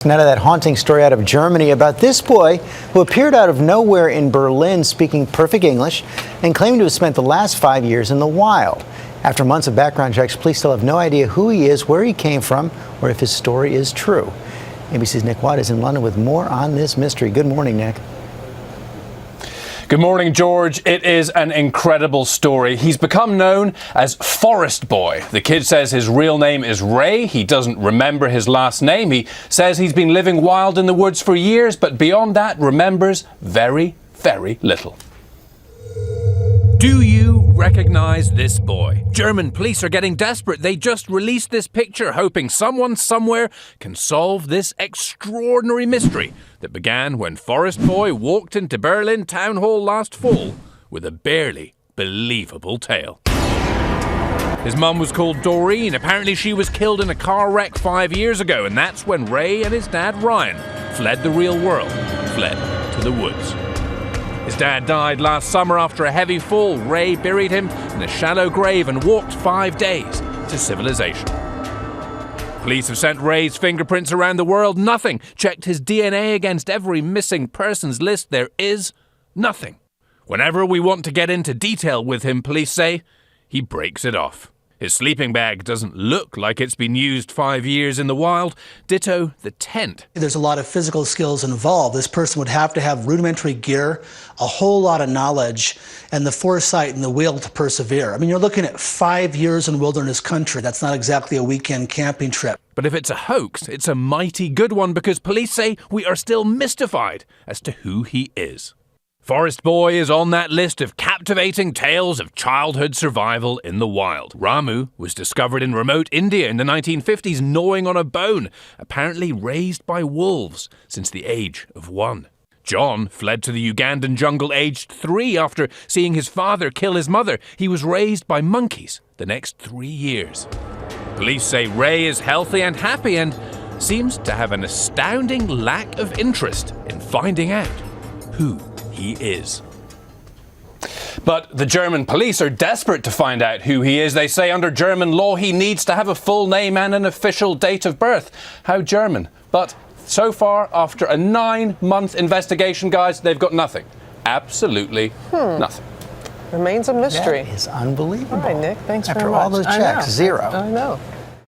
Now to that haunting story out of Germany about this boy who appeared out of nowhere in Berlin speaking perfect English and claiming to have spent the last 5 years in the wild. After months of background checks, police still have no idea who he is, where he came from, or if his story is true. ABC's Nick Watt is in London with more on this mystery. Good morning, Nick. Good morning, George. It is an incredible story. He's become known as Forest Boy. The kid says his real name is Ray. He doesn't remember his last name. He says he's been living wild in the woods for years, but beyond that, remembers very, very little. Do you recognize this boy? German police are getting desperate. They just released this picture, hoping someone somewhere can solve this extraordinary mystery that began when Forest Boy walked into Berlin Town Hall last fall with a barely believable tale. His mum was called Doreen. Apparently she was killed in a car wreck 5 years ago, and that's when Ray and his dad Ryan fled the real world, fled to the woods. His dad died last summer after a heavy fall. Ray buried him in a shallow grave and walked 5 days to civilization. Police have sent Ray's fingerprints around the world. Nothing. Checked his DNA against every missing persons list. There is nothing. Whenever we want to get into detail with him, police say, he breaks it off. His sleeping bag doesn't look like it's been used 5 years in the wild. Ditto the tent. There's a lot of physical skills involved. This person would have to have rudimentary gear, a whole lot of knowledge, and the foresight and the will to persevere. I mean, you're looking at 5 years in wilderness country. That's not exactly a weekend camping trip. But if it's a hoax, it's a mighty good one, because police say we are still mystified as to who he is. Forest Boy is on that list of captivating tales of childhood survival in the wild. Ramu was discovered in remote India in the 1950s, gnawing on a bone, apparently raised by wolves since the age of 1. John fled to the Ugandan jungle aged 3 after seeing his father kill his mother. He was raised by monkeys the next 3 years. Police say Ray is healthy and happy and seems to have an astounding lack of interest in finding out who he is. But the German police are desperate to find out who he is. They say under German law he needs to have a full name and an official date of birth. How German. But so far, after a 9-month investigation, guys, they've got nothing. Absolutely nothing. Remains a mystery. That is unbelievable. All right, Nick, thanks very much. After all those checks, I know. zero. I know.